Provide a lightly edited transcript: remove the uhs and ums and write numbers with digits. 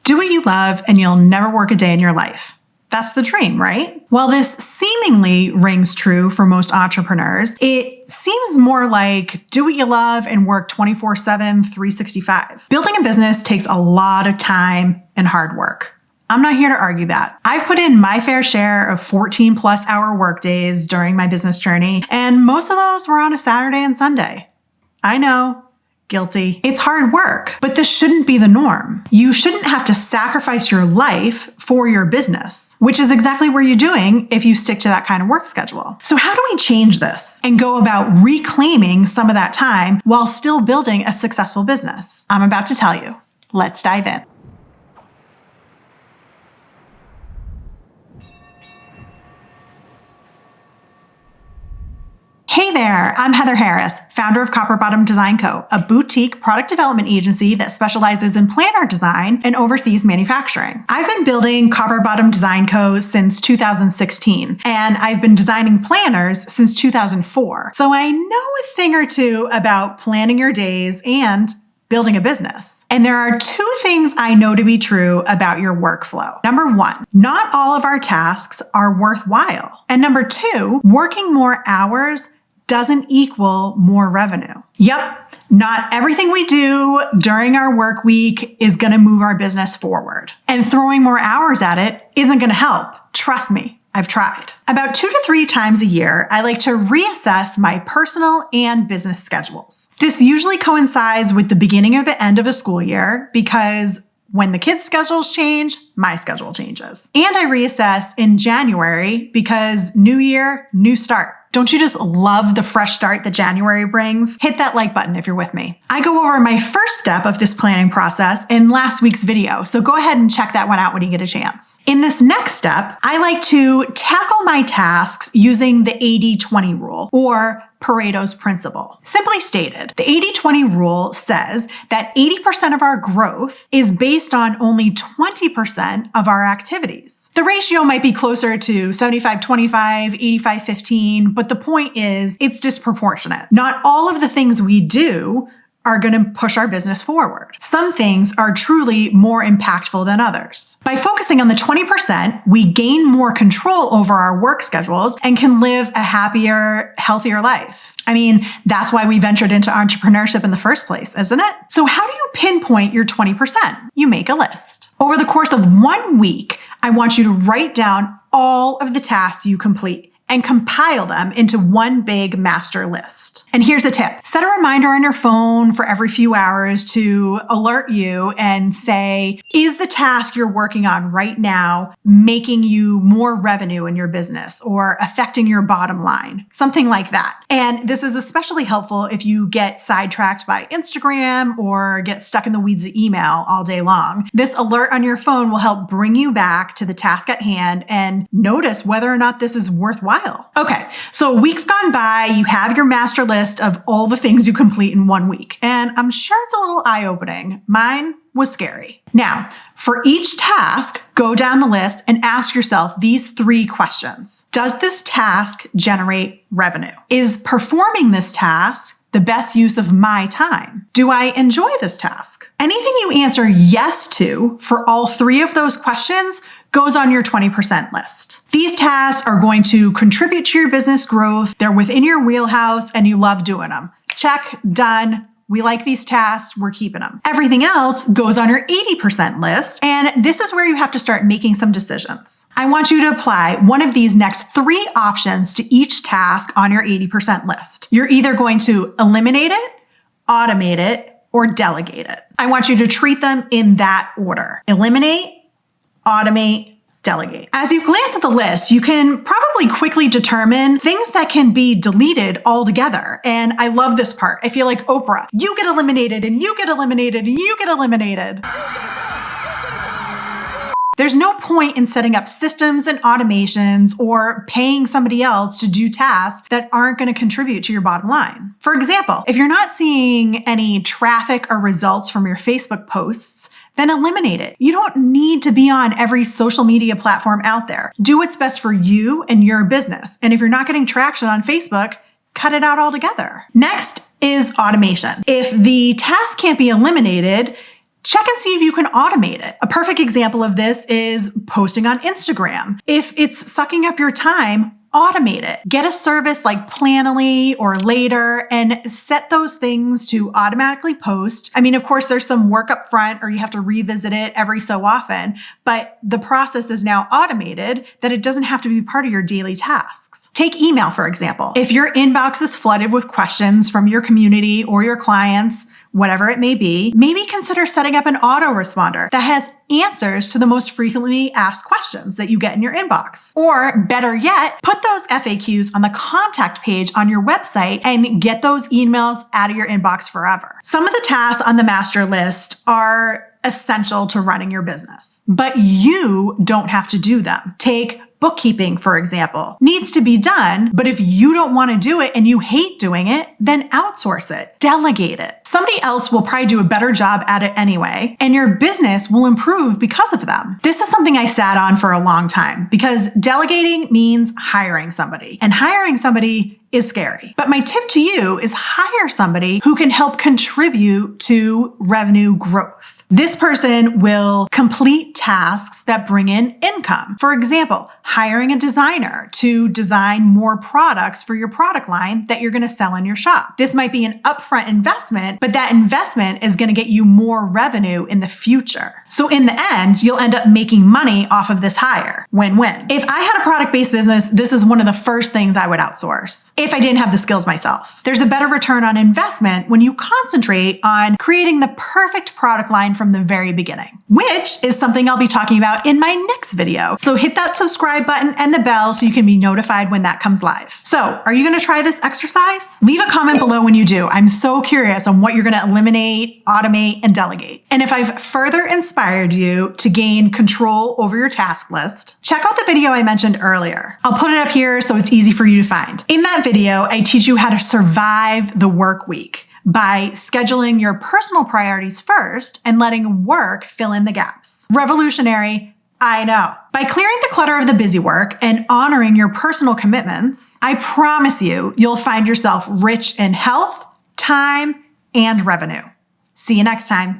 Do what you love and you'll never work a day in your life. That's the dream, right? While this seemingly rings true for most entrepreneurs, it seems more like do what you love and work 24/7, 365. Building a business takes a lot of time and hard work. I'm not here to argue that. I've put in my fair share of 14 plus hour work days during my business journey, and most of those were on a Saturday and Sunday. I know. Guilty. It's hard work, but this shouldn't be the norm. You shouldn't have to sacrifice your life for your business, which is exactly what you're doing if you stick to that kind of work schedule. So how do we change this and go about reclaiming some of that time while still building a successful business? I'm about to tell you. Let's dive in. Hey there, I'm Heather Harris, founder of Copper Bottom Design Co., a boutique product development agency that specializes in planner design and overseas manufacturing. I've been building Copper Bottom Design Co. since 2016, and I've been designing planners since 2004. So I know a thing or two about planning your days and building a business. And there are two things I know to be true about your workflow. Number one, not all of our tasks are worthwhile. And number two, working more hours doesn't equal more revenue. Yep, not everything we do during our work week is going to move our business forward. And throwing more hours at it isn't going to help. Trust me, I've tried. About 2 to 3 times a year, I like to reassess my personal and business schedules. This usually coincides with the beginning or the end of a school year because when the kids' schedules change, my schedule changes. And I reassess in January because new year, new start. Don't you just love the fresh start that January brings? Hit that like button if you're with me. I go over my first step of this planning process in last week's video, so go ahead and check that one out when you get a chance. In this next step, I like to tackle my tasks using the 80-20 rule, or Pareto's principle. Simply stated, the 80-20 rule says that 80% of our growth is based on only 20% of our activities. The ratio might be closer to 75-25, 85-15, but the point is it's disproportionate. Not all of the things we do are going to push our business forward. Some things are truly more impactful than others. By focusing on the 20%, we gain more control over our work schedules and can live a happier, healthier life. I mean, that's why we ventured into entrepreneurship in the first place, isn't it? So how do you pinpoint your 20%? You make a list. Over the course of 1 week, I want you to write down all of the tasks you complete and compile them into one big master list. And here's a tip. Set a reminder on your phone for every few hours to alert you and say, is the task you're working on right now making you more revenue in your business or affecting your bottom line? Something like that. And this is especially helpful if you get sidetracked by Instagram or get stuck in the weeds of email all day long. This alert on your phone will help bring you back to the task at hand and notice whether or not this is worthwhile. Okay, so weeks gone by, you have your master list of all the things you complete in 1 week. And I'm sure it's a little eye-opening. Mine was scary. Now, for each task, go down the list and ask yourself these 3 questions. Does this task generate revenue? Is performing this task the best use of my time? Do I enjoy this task? Anything you answer yes to for all 3 of those questions goes on your 20% list. These tasks are going to contribute to your business growth. They're within your wheelhouse and you love doing them. Check, done. We like these tasks, we're keeping them. Everything else goes on your 80% list, and this is where you have to start making some decisions. I want you to apply one of these next 3 options to each task on your 80% list. You're either going to eliminate it, automate it, or delegate it. I want you to treat them in that order. Eliminate, automate, delegate. As you glance at the list, you can probably quickly determine things that can be deleted altogether. And I love this part. I feel like Oprah. You get eliminated and you get eliminated and you get eliminated. There's no point in setting up systems and automations or paying somebody else to do tasks that aren't going to contribute to your bottom line. For example, if you're not seeing any traffic or results from your Facebook posts, then eliminate it. You don't need to be on every social media platform out there. Do what's best for you and your business. And if you're not getting traction on Facebook, cut it out altogether. Next is automation. If the task can't be eliminated, Check and see if you can automate it. A perfect example of this is posting on Instagram. If it's sucking up your time, automate it. Get a service like Planoly or Later and set those things to automatically post. I mean, of course, there's some work up front or you have to revisit it every so often, but the process is now automated that it doesn't have to be part of your daily tasks. Take email, for example. If your inbox is flooded with questions from your community or your clients, whatever it may be, maybe consider setting up an autoresponder that has answers to the most frequently asked questions that you get in your inbox. Or better yet, put those FAQs on the contact page on your website and get those emails out of your inbox forever. Some of the tasks on the master list are essential to running your business, but you don't have to do them. Take bookkeeping, for example, needs to be done, but if you don't want to do it and you hate doing it, then outsource it, delegate it. Somebody else will probably do a better job at it anyway, and your business will improve because of them. This is something I sat on for a long time because delegating means hiring somebody, and hiring somebody is scary. But my tip to you is hire somebody who can help contribute to revenue growth. This person will complete tasks that bring in income. For example, hiring a designer to design more products for your product line that you're going to sell in your shop. This might be an upfront investment, but that investment is going to get you more revenue in the future. So in the end, you'll end up making money off of this hire. Win-win. If I had a product-based business, this is one of the first things I would outsource if I didn't have the skills myself. There's a better return on investment when you concentrate on creating the perfect product line from the very beginning, which is something I'll be talking about in my next video. So hit that subscribe button and the bell so you can be notified when that comes live. So are you going to try this exercise? Leave a comment below when you do. I'm so curious on what you're going to eliminate, automate, and delegate. And if I've further inspired you to gain control over your task list, check out the video I mentioned earlier. I'll put it up here so it's easy for you to find. In that video, I teach you how to survive the work week by scheduling your personal priorities first and letting work fill in the gaps. Revolutionary, I know. By clearing the clutter of the busy work and honoring your personal commitments, I promise you'll find yourself rich in health, time, and revenue. See you next time.